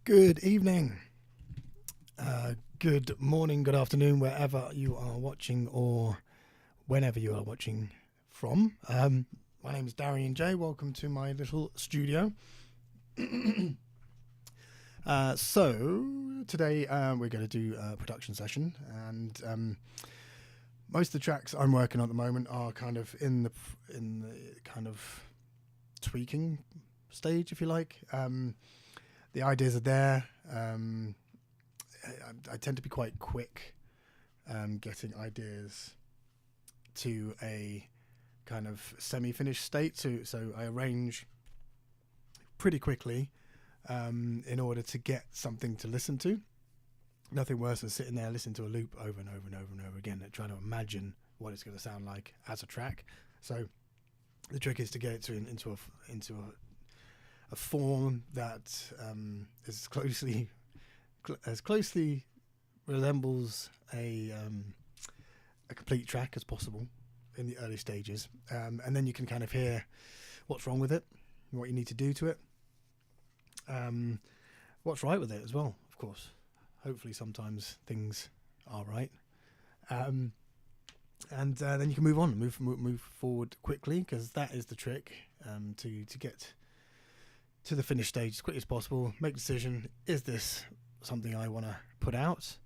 Good evening, good morning, good afternoon, wherever you are watching or whenever you are watching from. My name is Darian J. Welcome to my little studio. So today we're going to do a production session, and most of the tracks I'm working on at the moment are kind of in the kind of tweaking stage, if you like. The ideas are there. I tend to be quite quick getting ideas to a kind of semi-finished state. So I arrange pretty quickly in order to get something to listen to. Nothing worse than sitting there listening to a loop over and over and over and over again and trying to imagine what it's going to sound like as a track. So the trick is to get it into a form that is as closely resembles a complete track as possible in the early stages, and then you can kind of hear what's wrong with it, what you need to do to it, what's right with it as well, of course. Hopefully sometimes things are right, and then you can move forward quickly, because that is the trick, to get to the finished stage as quickly as possible. Make a decision: is this something I want to put out?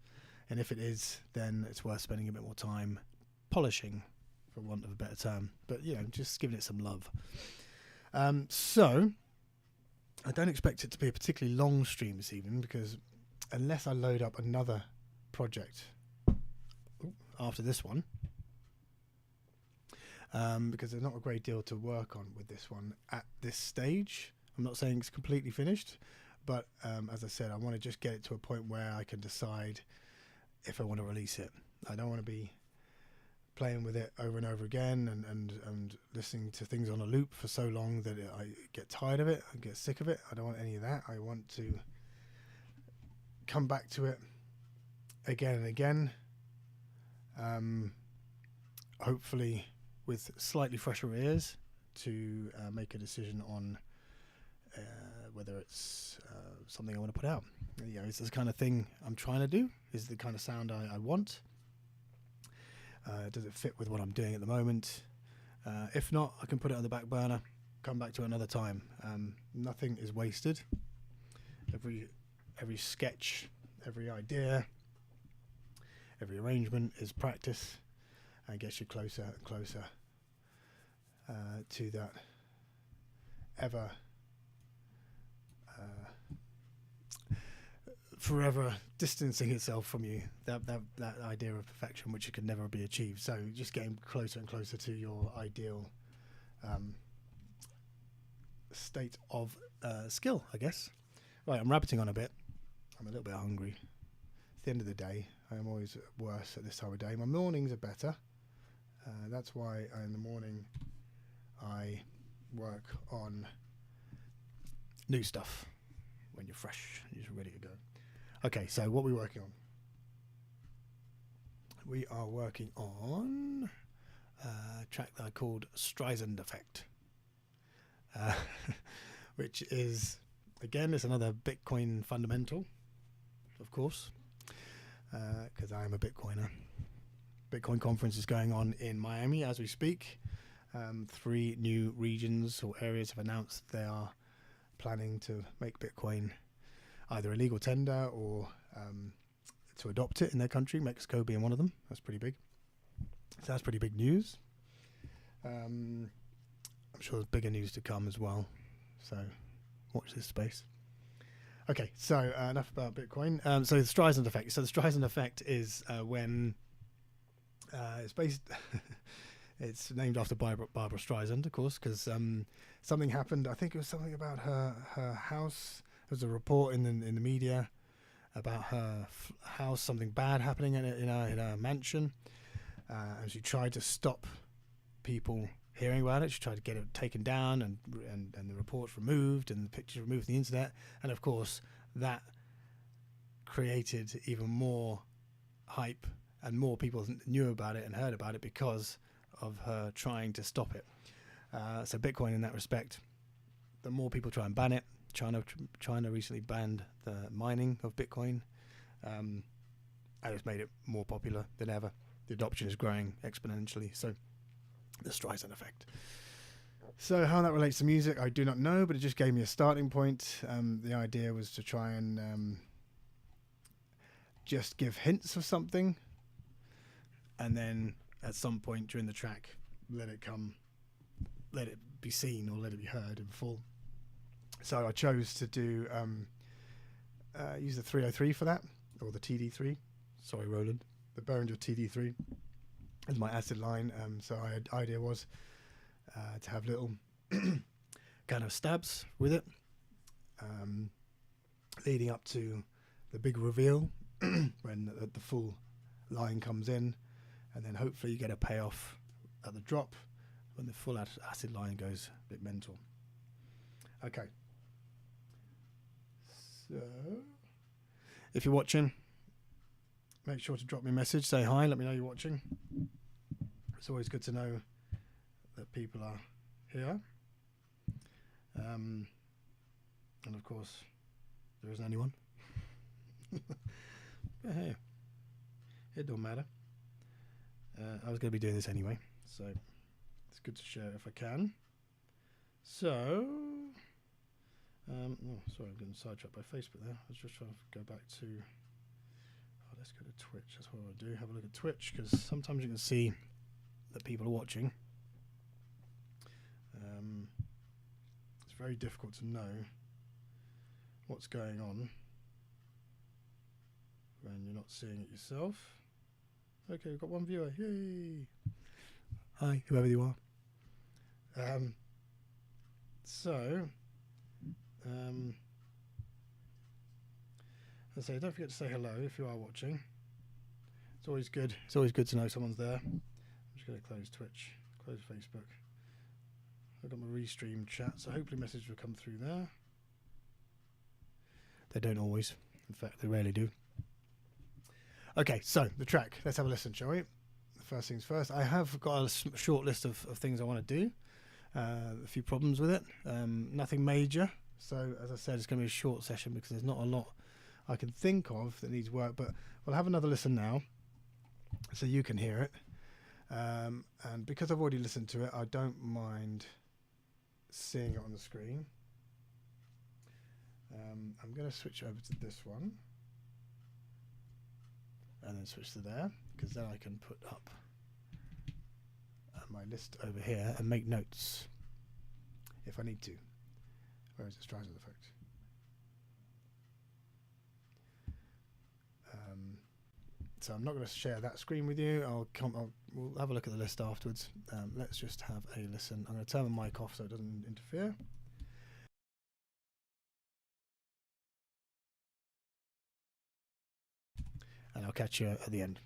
And if it is, then it's worth spending a bit more time polishing, for want of a better term, but just giving it some love. So I don't expect it to be a particularly long stream this evening, because unless I load up another project after this one, because there's not a great deal to work on with this one at this stage. I'm not saying it's completely finished, but as I said, I want to just get it to a point where I can decide if I want to release it. I don't want to be playing with it over and over again and listening to things on a loop for so long that I get tired of it and get sick of it. I don't want any of that. I want to come back to it again and again, hopefully with slightly fresher ears, to make a decision on whether it's something I want to put out. It's this kind of thing I'm trying to do. Is the kind of sound I want. Does it fit with what I'm doing at the moment? If not, I can put it on the back burner, come back to it another time. Nothing is wasted. Every sketch, every idea, every arrangement is practice, and gets you closer and closer to that ever forever distancing itself from you, that idea of perfection which can never be achieved. So just getting closer and closer to your ideal state of skill, I guess. Right, I'm rabbiting on a bit. I'm a little bit hungry. It's the end of the day. I am always worse at this time of day. My mornings are better. That's why in the morning I work on new stuff when you're fresh and you're ready to go. Okay, so what are we working on? We are working on a track that I called Streisand Effect, which is, again, it's another Bitcoin fundamental, of course, because I am a Bitcoiner. Bitcoin conference is going on in Miami as we speak. 3 new regions or areas have announced they are planning to make Bitcoin either a legal tender or to adopt it in their country, Mexico being one of them. That's pretty big. So that's pretty big news. I'm sure there's bigger news to come as well. So watch this space. Okay, so enough about Bitcoin. So the Streisand Effect. So the Streisand Effect is when it's based... It's named after Barbara Streisand, of course, because something happened. I think it was something about her house. There was a report in the media about her house, something bad happening in her mansion, and she tried to stop people hearing about it. She tried to get it taken down and the reports removed and the pictures removed from the internet. And of course, that created even more hype, and more people knew about it and heard about it because of her trying to stop it. So Bitcoin, in that respect, the more people try and ban it, China recently banned the mining of Bitcoin, and it's made it more popular than ever. The adoption is growing exponentially, so the Streisand effect. So how that relates to music, I do not know, but it just gave me a starting point. The idea was to try and just give hints of something, and then at some point during the track, let it be seen or let it be heard in full. So I chose to do use the 303 for that, or the TD3. Sorry, Roland. The Behringer TD3 as my acid line. So our idea was to have little kind of stabs with it, leading up to the big reveal when the full line comes in, and then hopefully you get a payoff at the drop when the full acid line goes a bit mental. Okay. So, if you're watching, make sure to drop me a message, say hi, let me know you're watching. It's always good to know that people are here. And of course, there isn't anyone. But hey, it don't matter. I was going to be doing this anyway, so it's good to share if I can. So, oh, sorry, I'm getting sidetracked by Facebook there. I was just trying to go back to, let's go to Twitch. That's what I want to do. Have a look at Twitch, because sometimes you can see that people are watching. It's very difficult to know what's going on when you're not seeing it yourself. Okay, we've got one viewer. Yay! Hi, whoever you are. I say, don't forget to say hello if you are watching. It's always good. It's always good to know someone's there. I'm just going to close Twitch, close Facebook. I've got my restream chat, so hopefully messages will come through there. They don't always. In fact, they rarely do. Okay, so the track. Let's have a listen, shall we? First things first. I have got a short list of things I want to do. A few problems with it. Nothing major. So, as I said, it's going to be a short session because there's not a lot I can think of that needs work. But we'll have another listen now so you can hear it. And because I've already listened to it, I don't mind seeing it on the screen. I'm going to switch over to this one and then switch to there, because then I can put up my list over here and make notes if I need to. Where is the Streisand effect? So I'm not going to share that screen with you. We'll have a look at the list afterwards. Let's just have a listen. I'm going to turn my mic off so it doesn't interfere. And I'll catch you at the end.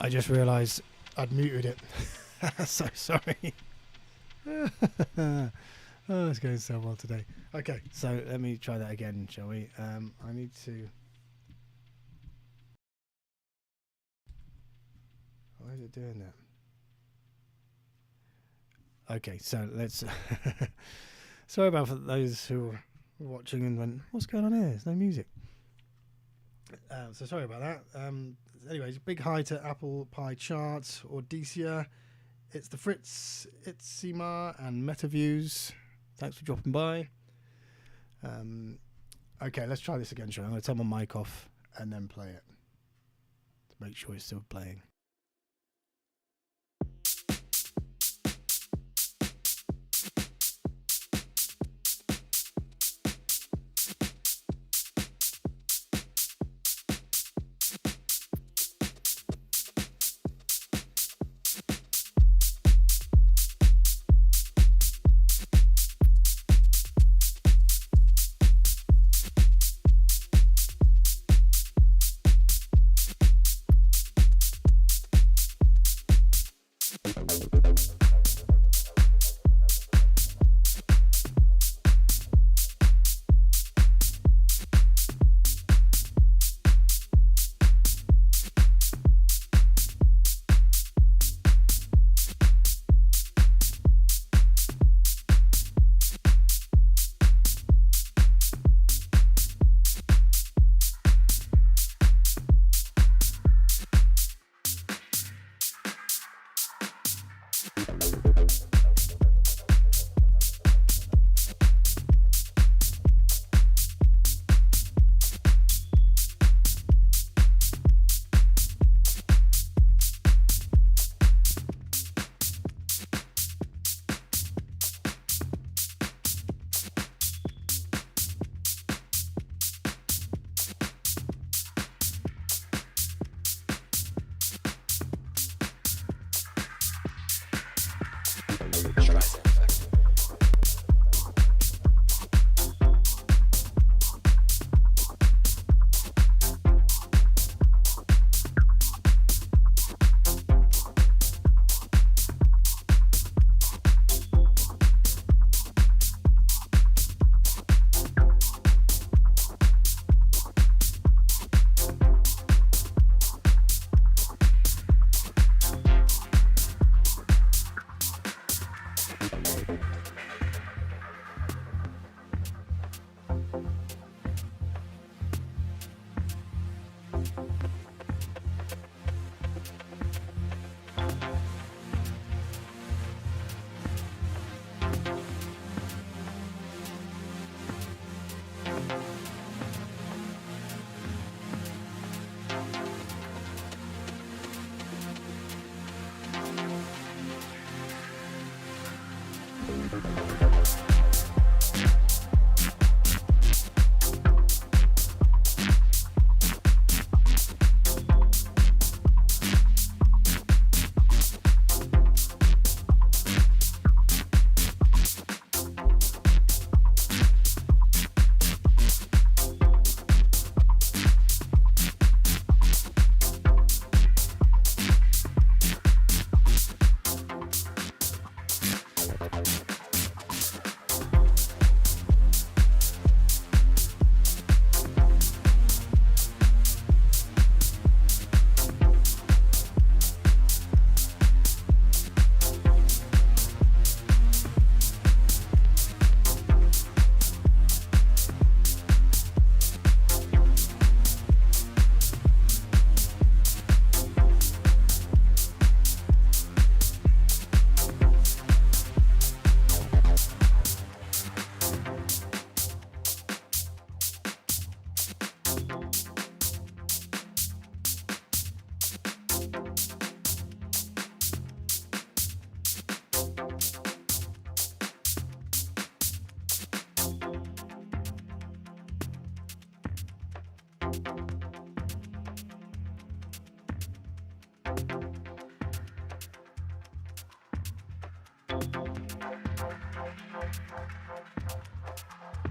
I just realised I'd muted it. So sorry. Oh, it's going so well today. Okay, so let me try that again, shall we? I need to... Why is it doing that? Okay, so let's... Sorry about for those who are watching and went, what's going on here? There's no music. So sorry about that. Anyways, big hi to Apple Pie Charts, Audicia. It's the Fritz, Itzima, and MetaViews. Thanks for dropping by. Okay, let's try this again, shall I? I'm going to turn my mic off and then play it to make sure it's still playing.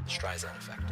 Streisand effect.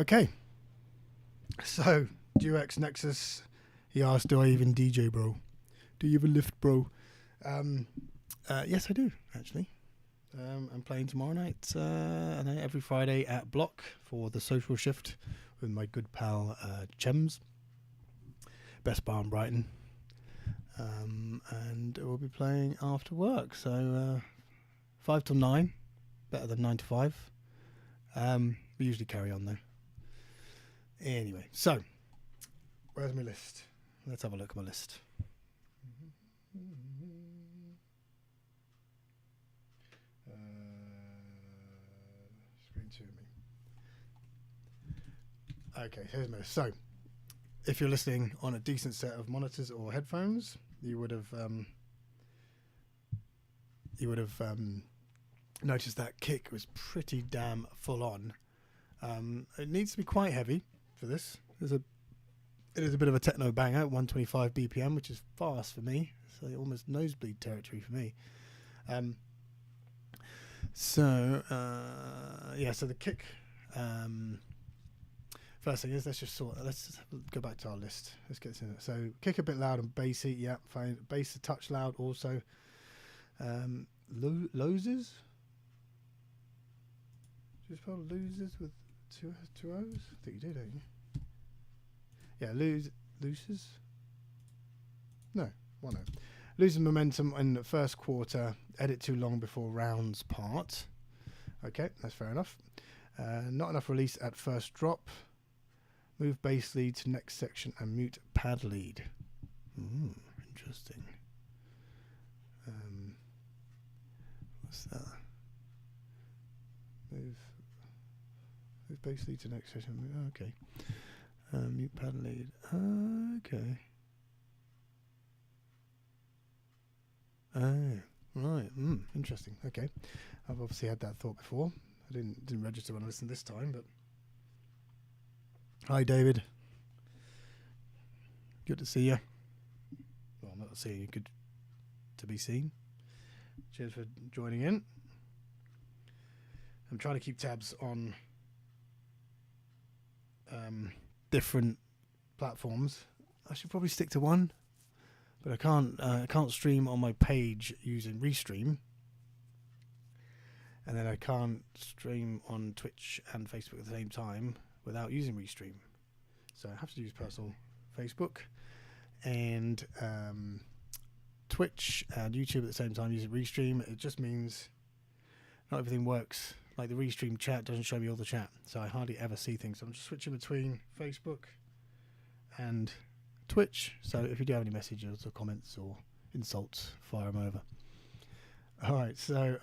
Okay. So, Duex Nexus, he asked, do I even DJ, bro? Do you even lift, bro? Yes, I do, actually. I'm playing tomorrow night, every Friday at Block for the social shift with my good pal Chems. Best bar in Brighton. And we'll be playing after work. So 5 till 9, better than 9 to 5. We usually carry on though. Anyway, so where's my list? Let's have a look at my list. Screen 2 of me. Okay, here's my list. So, if you're listening on a decent set of monitors or headphones, you would have noticed that kick was pretty damn full on. It needs to be quite heavy for this. It is a bit of a techno banger, 125 BPM, which is fast for me. So almost nosebleed territory for me. So the kick. First thing is, let's go back to our list. Let's get to it. So kick a bit loud and bassy. Yeah, fine. Bass a touch loud also. Loses? Just spell loses with two O's? I think you do, don't you? Yeah, loses? No, 1 O. Losing momentum in the first quarter. Edit too long before rounds part. Okay, that's fair enough. Not enough release at first drop. Move base lead to next section and mute pad lead. Interesting. What's that? Move base lead to next section. Okay. Mute pad lead. Okay. Oh, right. Interesting. Okay. I've obviously had that thought before. I didn't register when I listened this time, but hi, David. Good to see you. Well, not to see you. Good to be seen. Cheers for joining in. I'm trying to keep tabs on different platforms. I should probably stick to one, but I can't stream on my page using Restream, and then I can't stream on Twitch and Facebook at the same time without using Restream. So I have to use personal Facebook and Twitch and YouTube at the same time using Restream. It just means not everything works. Like the Restream chat doesn't show me all the chat, so I hardly ever see things. So I'm just switching between Facebook and Twitch. So if you do have any messages or comments or insults, fire them over. All right, so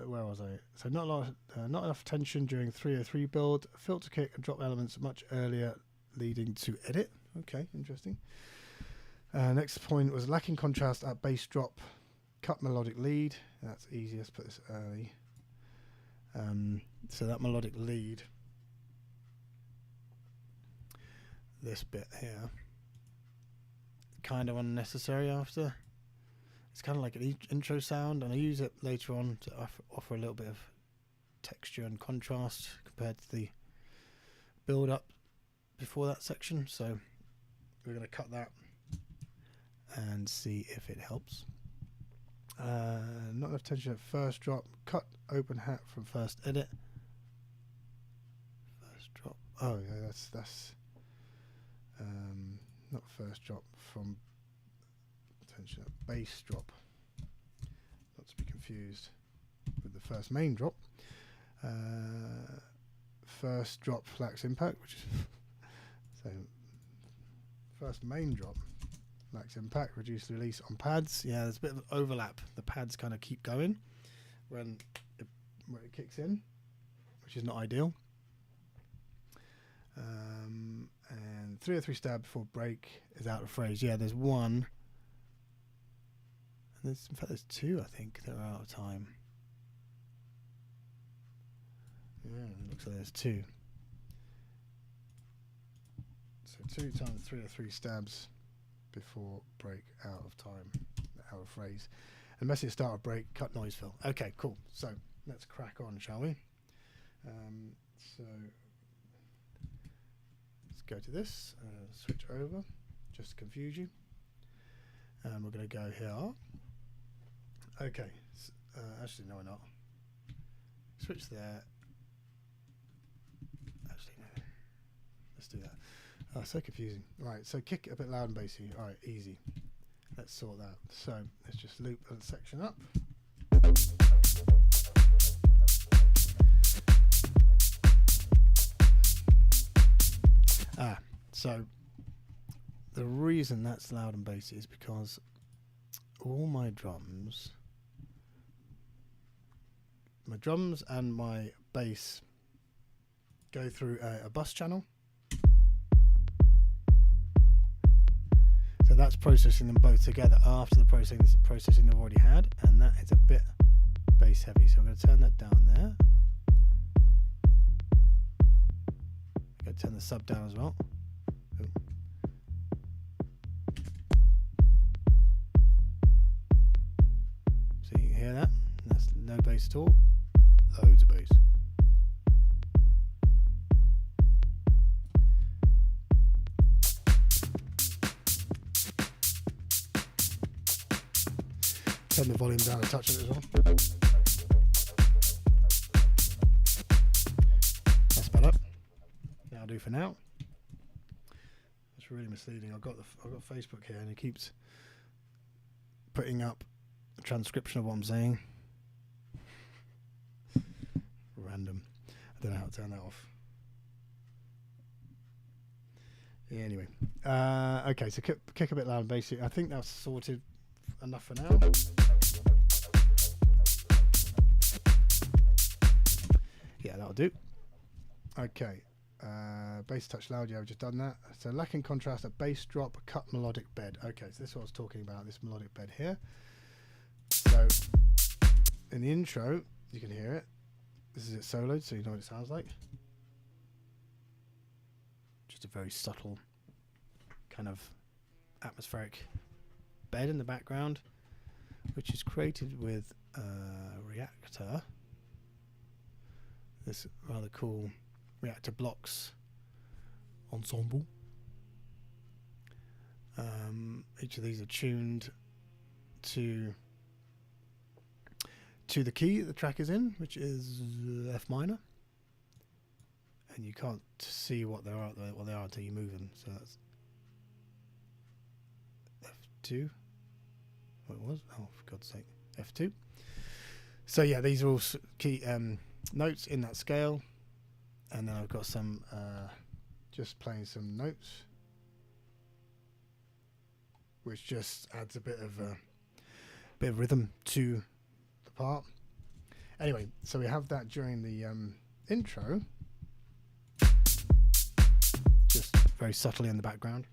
where was I? So not enough tension during 303 build. Filter kick and drop elements much earlier, leading to edit. Okay, interesting. Next point was lacking contrast at bass drop. Cut melodic lead. That's easy. Let's put this early. So that melodic lead, this bit here, kind of unnecessary after. It's kind of like an intro sound, and I use it later on to offer a little bit of texture and contrast compared to the build up before that section. So we're going to cut that and see if it helps. Not enough tension at first drop. Cut open hat from first edit. First drop. Oh yeah, that's not first drop, from tension at bass drop. Not to be confused with the first main drop. First drop lacks impact, which is so first main drop lacks impact, reduce the release on pads. Yeah, there's a bit of overlap. The pads kind of keep going when it kicks in, which is not ideal. And 303 stab before break is out of phrase. Yeah, there's one. And in fact, there's two, I think, that are out of time. Yeah, it looks like there's two. So 2 times 303 stabs before break out of time, out of phrase. And message start of break, cut noise fill. Okay, cool. So let's crack on, shall we? So let's go to this, switch over, just to confuse you. And we're going to go here. Okay, actually, no, we're not. Switch there. Actually, no. Let's do that. Oh, so confusing. Right, so kick it a bit loud and bassy. All right, easy. Let's sort that. So let's just loop that section up. So the reason that's loud and bassy is because all my drums and my bass go through a bus channel. So that's processing them both together after the processing they've already had, and that is a bit bass heavy. So I'm going to turn that down there. I'm going to turn the sub down as well. Ooh. So you can hear that? That's no bass at all. Loads of bass. Turn the volume down a touch of it as well. That's better. do for now. It's really misleading. I've got Facebook here, and it keeps putting up a transcription of what I'm saying. Random. I don't know how to turn that off. Yeah, anyway, okay. So kick a bit loud, basically. I think that's sorted enough for now. Yeah, that'll do. Okay. Bass touch loud, yeah, I've just done that. So lacking contrast, a bass drop, a cut melodic bed. Okay, so this is what I was talking about, this melodic bed here. So in the intro, you can hear it. This is it soloed, so you know what it sounds like. Just a very subtle kind of atmospheric bed in the background, which is created with Reaktor. This rather cool Reaktor Blocks ensemble. Each of these are tuned to the key the track is in, which is F minor, and you can't see what they are until you move them. So that's F2. What it was? Oh, for God's sake, F2. So yeah, these are all key notes in that scale. And then I've got some just playing some notes, which just adds a bit of rhythm to the part. Anyway, so we have that during the intro, just very subtly in the background.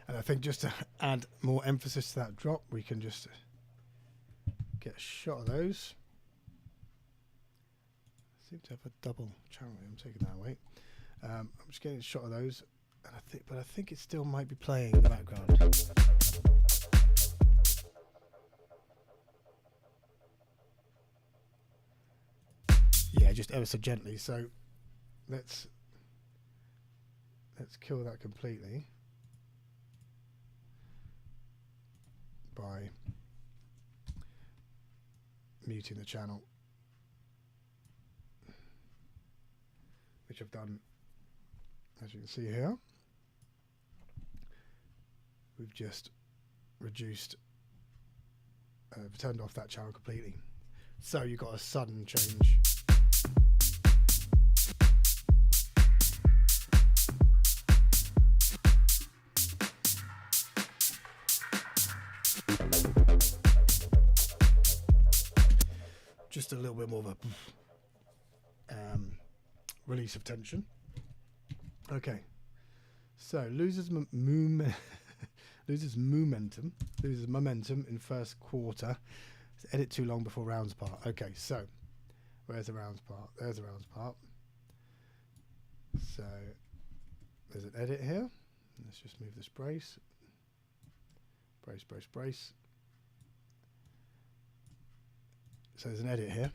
I think just to add more emphasis to that drop, we can just get a shot of those. I seem to have a double channel. I'm taking that away. I'm just getting a shot of those, and I think it still might be playing in the background. Yeah, just ever so gently. So let's kill that completely by muting the channel, which I've done, as you can see here. We've just reduced, turned off that channel completely. So you've got a sudden change. Just a little bit more of a release of tension. Okay, so loses momentum in first quarter. Edit too long before rounds part. Okay, so where's the rounds part? There's the rounds part. So there's an edit here. Let's just move this brace. Brace. So there's an edit here.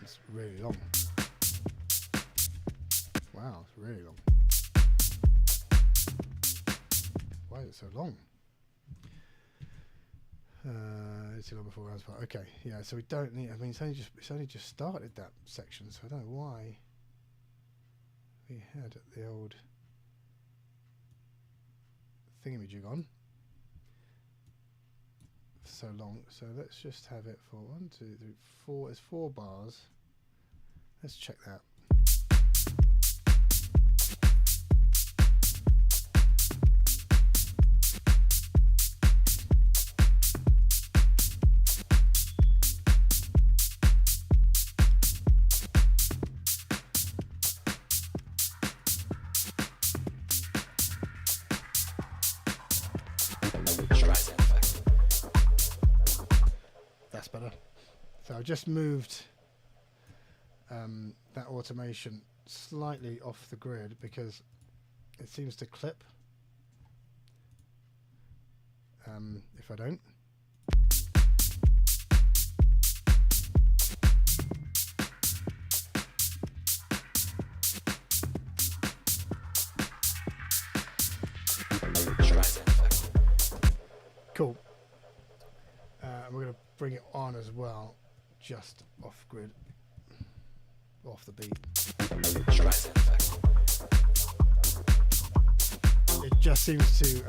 It's really long. Wow, it's really long. Why is it so long? It's too long before rounds part. Okay, yeah. So we don't need. I mean, it's only just started that section, so I don't know why we had the old thingamajig on for so long. So let's just have it for 1, 2, 3, 4. It's 4 bars. Let's check that. That's better. So I just moved that automation slightly off the grid because it seems to clip if I don't. we're going to bring it on as well, just off grid, off the beat. Streisand effect. It just seems to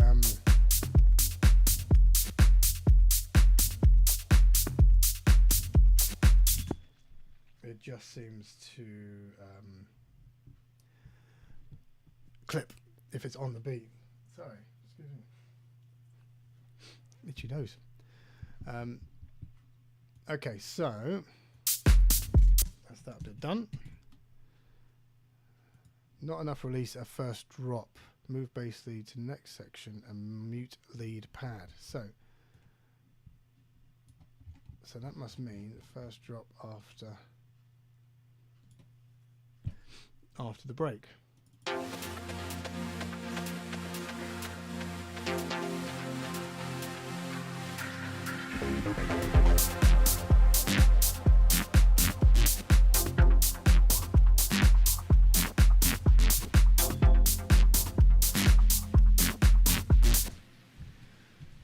clip if it's on the beat. Sorry, excuse me. Itchy nose. Okay, so that's that bit done. Not enough release at first drop. Move bass lead to next section and mute lead pad. So that must mean the first drop after the break.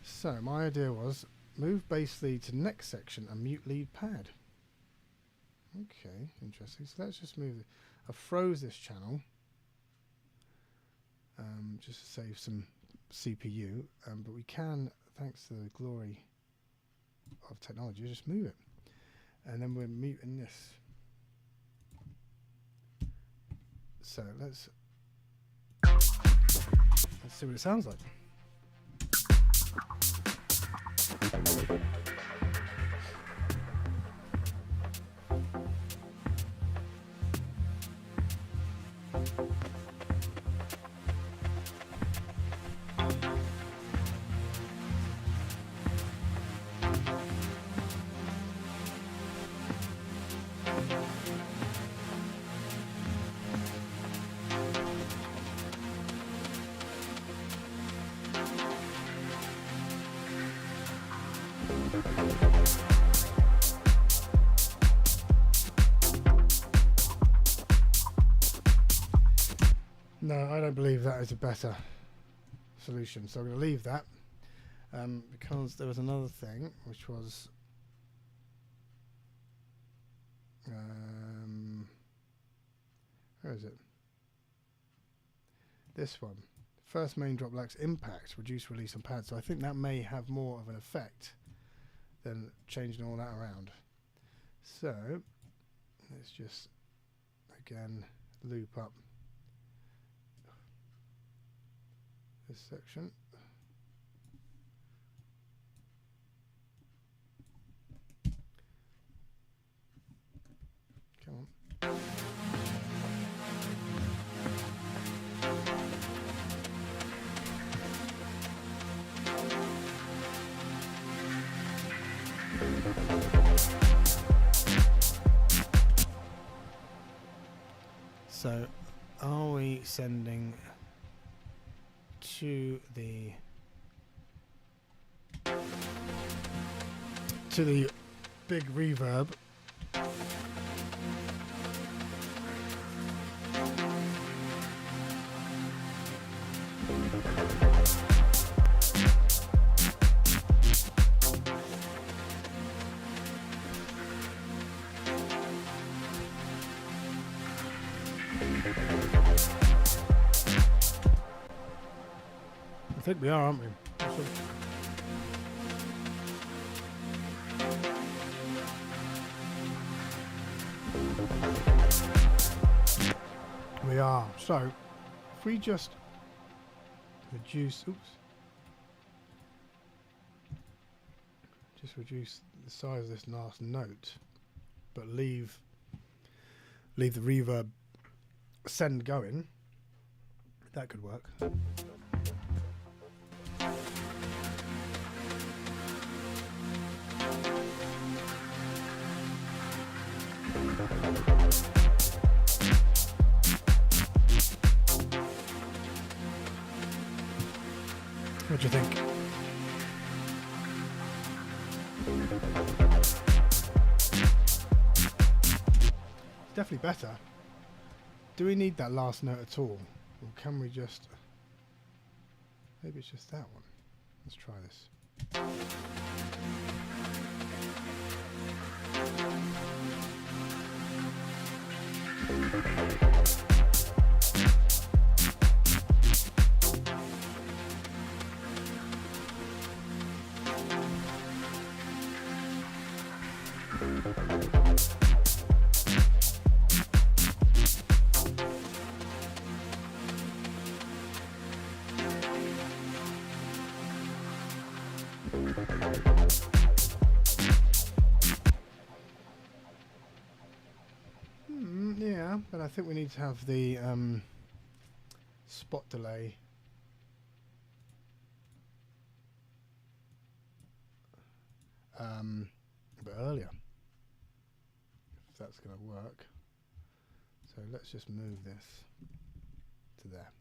So my idea was move bass lead to next section and mute lead pad. Okay, interesting. So let's just move it. I froze this channel just to save some CPU, but we can, thanks to the glory of technology, just move it. And then we're muting this. So let's see what it sounds like. No, I don't believe that is a better solution. So I'm going to leave that because there was another thing, which was where is it? This one. First main drop lacks impact, reduce release on pad. So I think that may have more of an effect than changing all that around. So let's just again loop up this section. Come on. So are we sending to the big reverb? I think we are, aren't we? We are. So if we just reduce, reduce the size of this last note, but leave the reverb send going, that could work. What do you think? It's definitely better. Do we need that last note at all? Or can we just... Maybe it's just that one. Let's try this. Yeah, but I think we need to have the spot delay a bit earlier, if that's going to work. So let's just move this to there.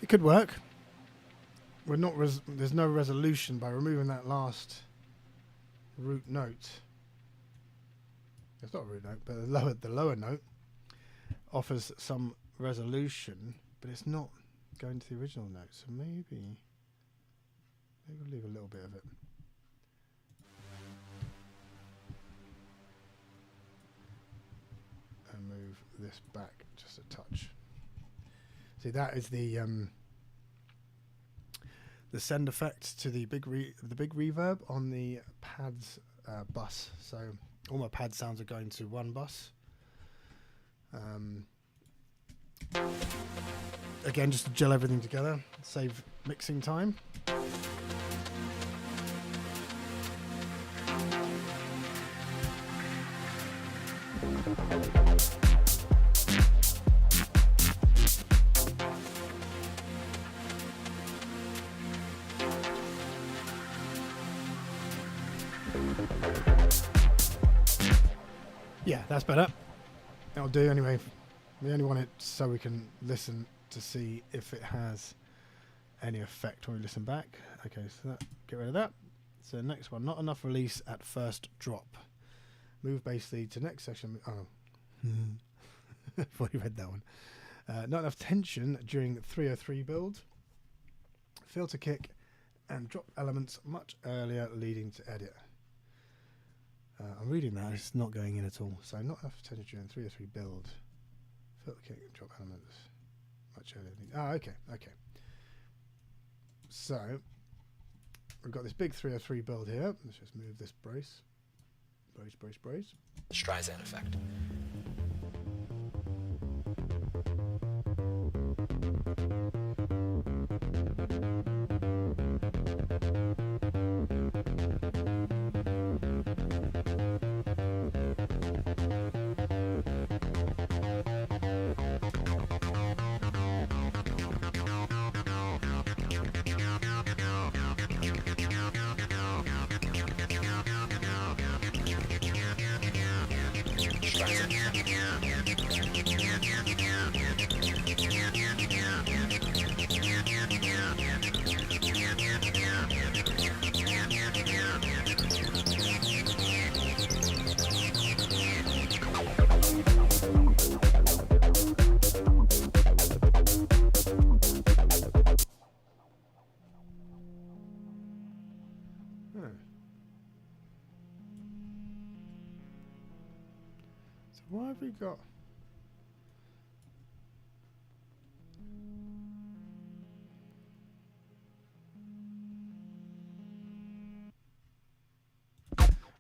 It could work. We're not. There's no resolution by removing that last root note. It's not a root note, but the lower note offers some resolution, but it's not going to the original note. So maybe we'll leave a little bit of it. And move this back just a touch. See, that is the send effect to the big reverb on the pads bus. So all my pad sounds are going to one bus. Again, just to gel everything together, save mixing time. Yeah, that's better. That'll do anyway. We only want it so we can listen to see if it has any effect when we listen back. Okay, so that, get rid of that. So next one, not enough release at first drop. Move bass lead to next section. Oh, I've already read that one. Not enough tension during 303 build. Filter kick and drop elements much earlier, leading to edit. I'm reading that, it's not going in at all. So not enough tension during 303 build. Filter kick and drop elements much earlier. Okay. So we've got this big 303 build here. Let's just move this brace. Brace. Streisand effect. So why have we got...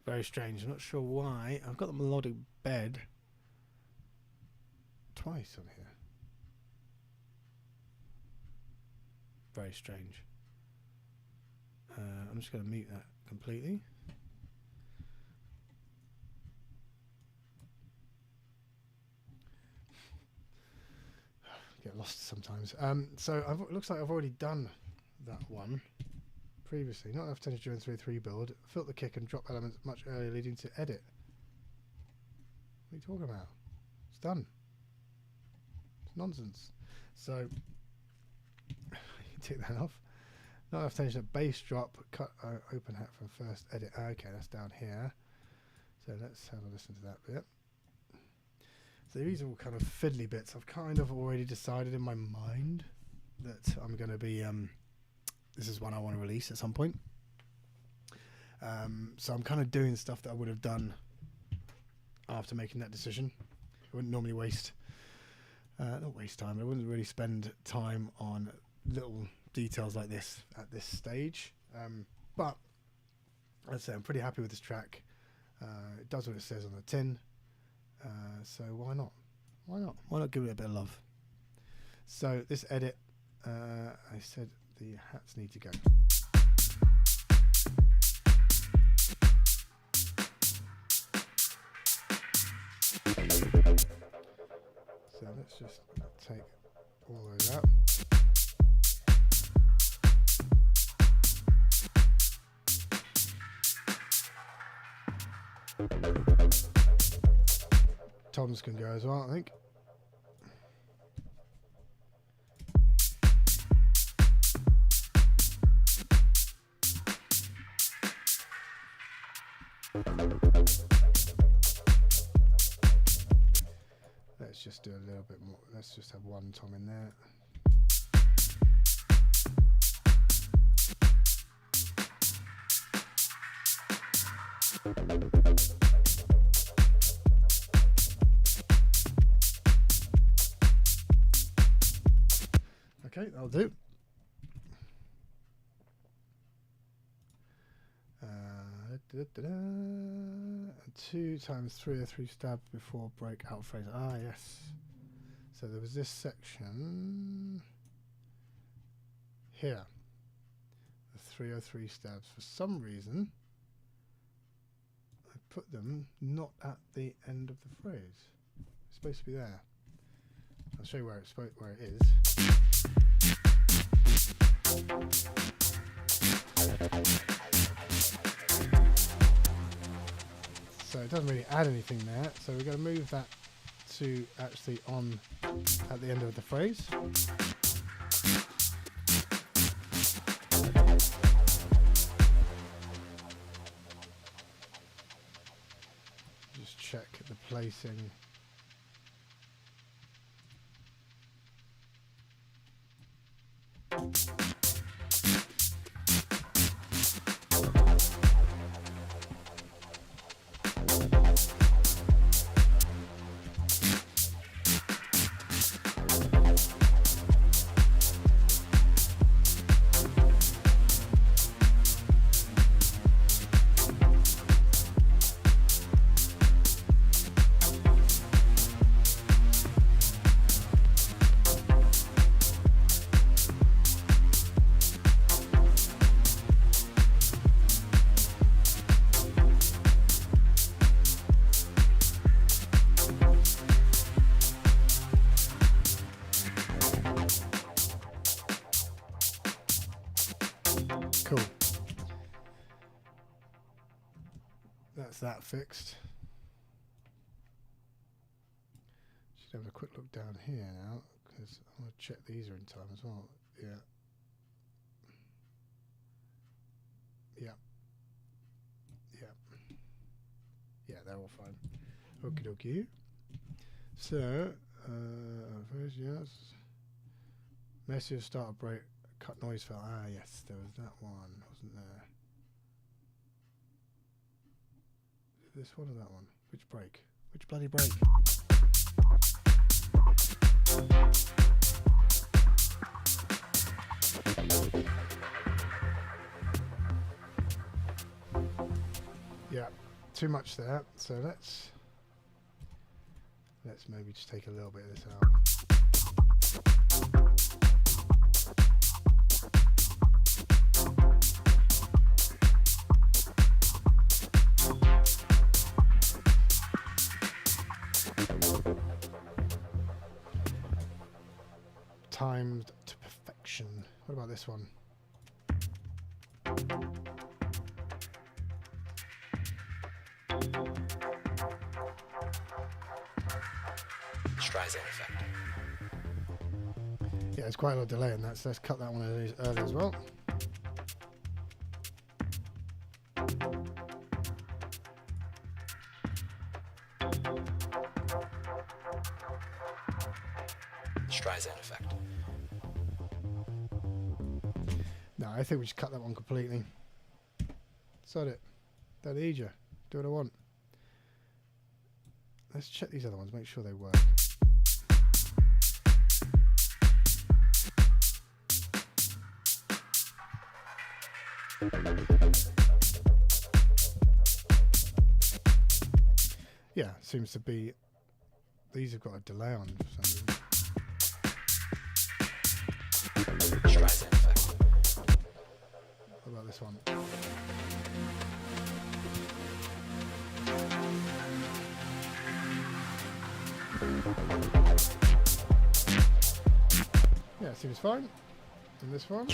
Very strange. I'm not sure why. I've got the melodic bed twice on here. Very strange. I'm just going to mute that completely. Get lost sometimes. So it looks like I've already done that one previously. Not enough tension during 3-3 build. Filter kick and drop elements much earlier, leading to edit. What are you talking about? It's done. It's nonsense. So you take that off. Not enough tension at bass drop. Cut open hat from first edit. Okay, that's down here. So let's have a listen to that bit. these are all kind of fiddly bits. I've kind of already decided in my mind that I'm going to be, this is one I want to release at some point. So I'm kind of doing stuff that I would have done after making that decision. I wouldn't normally not waste time, I wouldn't really spend time on little details like this at this stage. But I'd say I'm pretty happy with this track. It does what it says on the tin. So why not? Why not give it a bit of love? So this edit, I said the hats need to go. So let's just take all those out. Toms can go as well, I think. Let's just do a little bit more. Let's just have one tom in there. Okay, that'll do. 2 times 3 or 3 stabs before break out phrase. Ah, yes. So there was this section here. The 303 stabs. For some reason, I put them not at the end of the phrase. It's supposed to be there. I'll show you where it is. So it doesn't really add anything there. So we're going to move that to actually on at the end of the phrase. Just check the placing. Cool. That's that fixed. Should have a quick look down here now, because I want to check these are in time as well. Yeah. Yeah. Yeah. Yeah, they're all fine. Okie dokie. So, first, yes. Message start a break. Cut noise file. Ah, yes, there was that one, wasn't there? This one or that one? Which break? Which bloody break? Yeah, too much there. So let's maybe just take a little bit of this out. Timed to perfection. What about this one? Streisand effect. Yeah, there's quite a lot of delay in that, so let's cut that one early as well. Streisand effect. No, I think we should cut that one completely. Sod it. Don't need you. Do what I want. Let's check these other ones, make sure they work. Yeah, seems to be. These have got a delay on for some reason. Streisand effect. What about this one? Yeah, seems fine. And this one?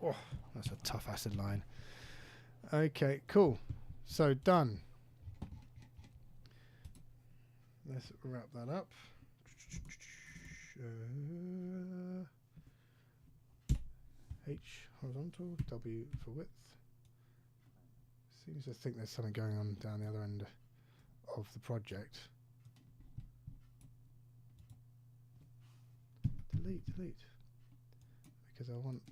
Oh, that's a tough acid line. Okay, cool. So done. Let's wrap that up. H horizontal, W for width. Seems to think there's something going on down the other end of the project. Delete. Because I want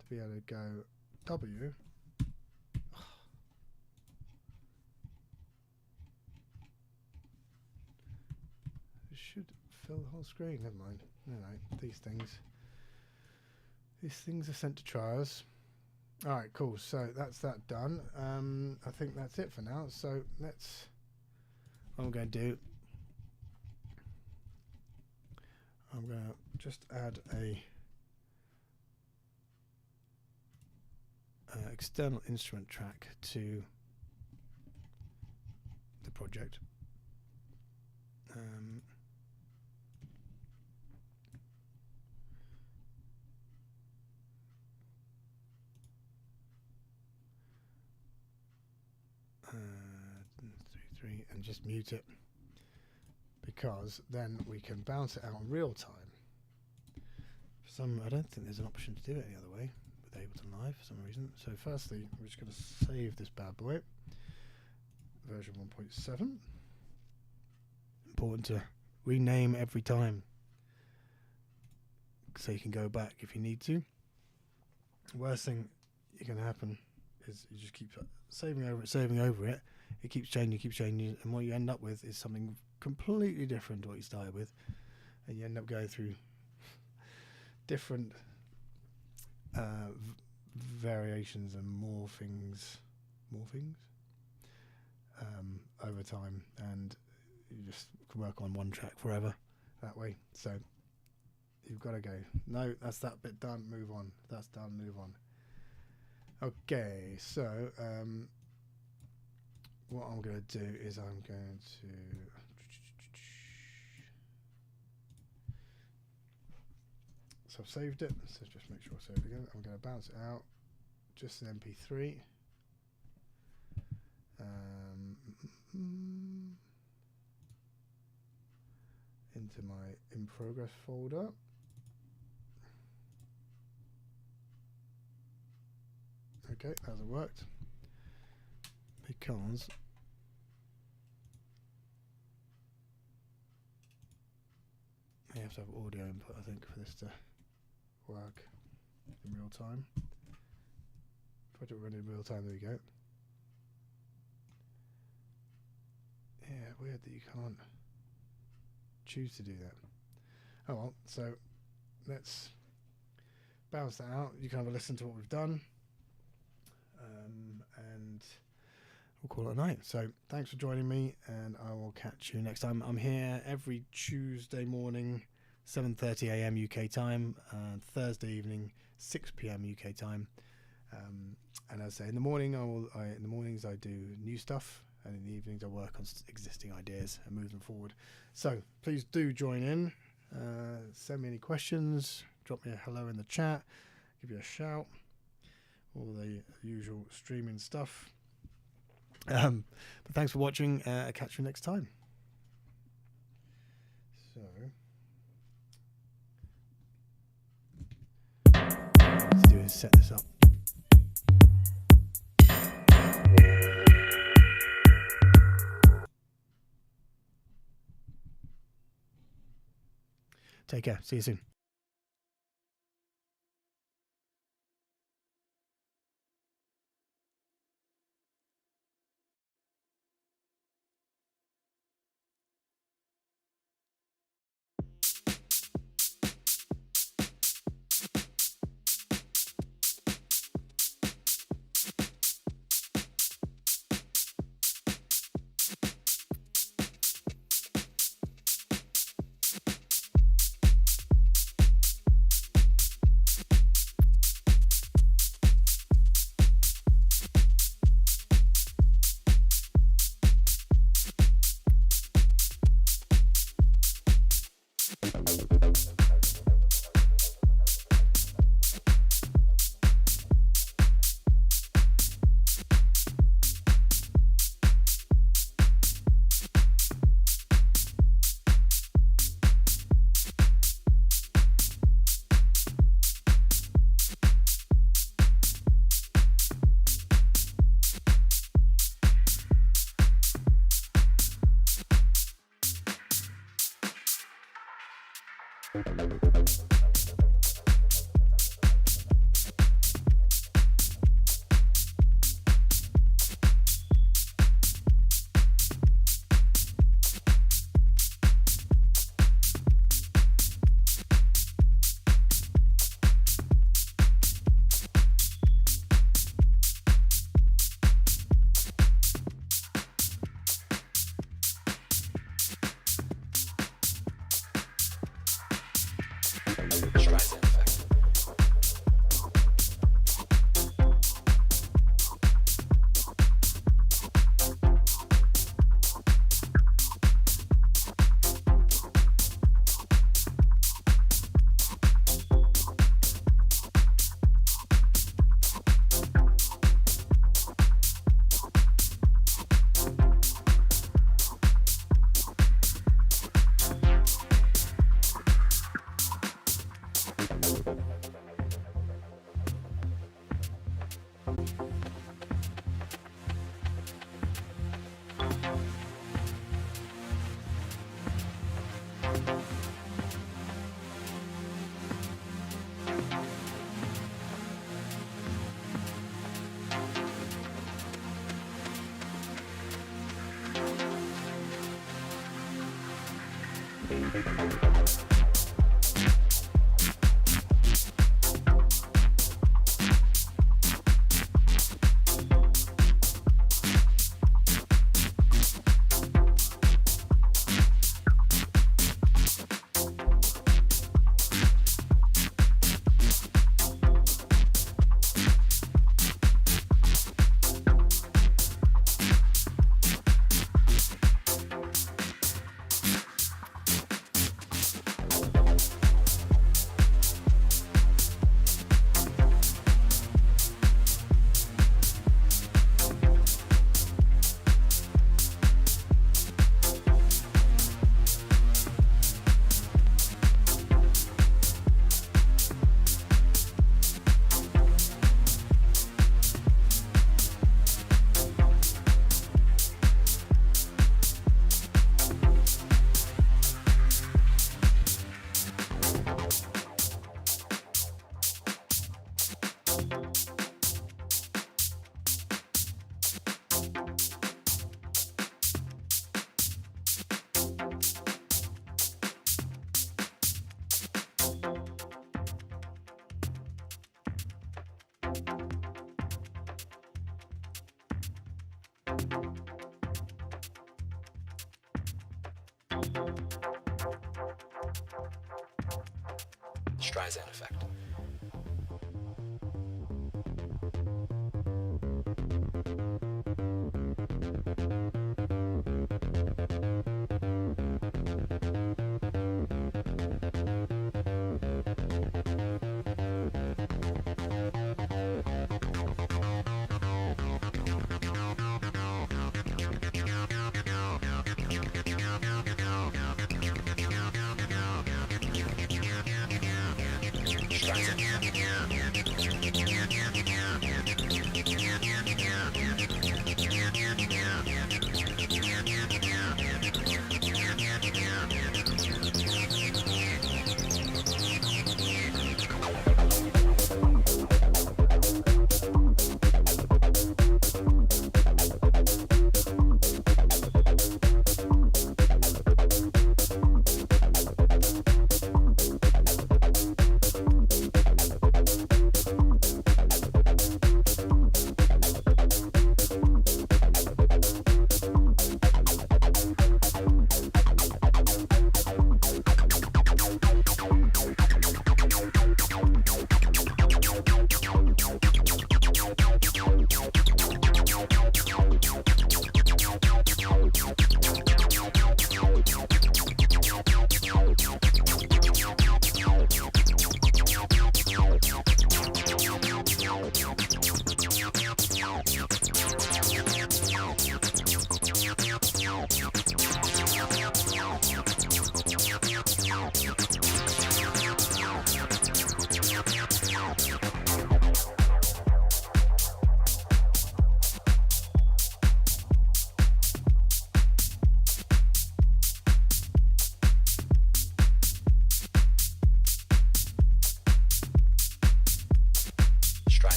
to be able to go W. It should fill the whole screen. Never mind. No, these things are sent to trials. All right, cool. So that's that done. I think that's it for now. So let's. What I'm going to do. I'm going to just add a external instrument track to the project. And just mute it, because then we can bounce it out in real time. I don't think there's an option to do it any other way with Ableton Live for some reason. So firstly, we're just going to save this bad boy, version 1.7. Important to rename every time, so you can go back if you need to. Worst thing that can happen is you just keep saving over it. It keeps changing, and what you end up with is something completely different to what you started with, and you end up going through different variations and morphings over time, and you just can work on one track forever that way. So you've got to go, no, that's that bit done, move on. That's done, move on. Okay, so what I'm going to do is I'm going to so I've saved it, so just make sure I save it again. I'm going to bounce it out, just an MP3. Into my in progress folder. Okay, hasn't worked because you have to have audio input, I think, for this to work in real time. If I do it run in real time, there we go. Yeah, weird that you can't choose to do that. Oh well, so let's bounce that out. You can have a listen to what we've done. And we'll call it a night. So thanks for joining me, and I will catch you next time. I'm here every Tuesday morning, 7:30 a.m. UK time, and Thursday evening, 6 p.m. UK time. And as I say, in the morning, in the mornings I do new stuff, and in the evenings I work on existing ideas and move them forward. So please do join in. Send me any questions. Drop me a hello in the chat. Give you a shout. All the usual streaming stuff. But thanks for watching. I'll catch you next time. is set this up. Take care. See you soon. Streisand effect. Streisand effect. Streisand.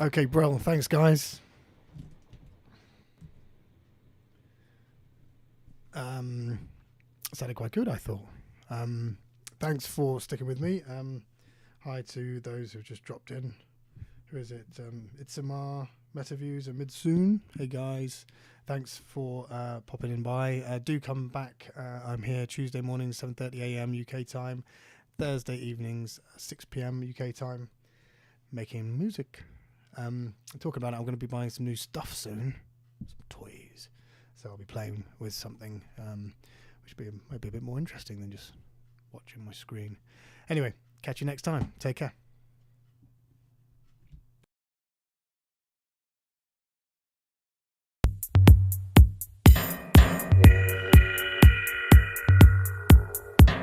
Okay, Brill. Thanks, guys. Sounded quite good, I thought. Thanks for sticking with me. Hi to those who've just dropped in. Who is it? Itzamar, Metaviews, and Midsoon. Hey, guys. Thanks for popping in by. Do come back. I'm here Tuesday mornings, 7:30 a.m. UK time. Thursday evenings, 6 p.m. UK time. Making music. Talking about it, I'm going to be buying some new stuff soon. Some toys. So I'll be playing with something which might be a bit more interesting than just watching my screen. Anyway, catch you next time. Take care.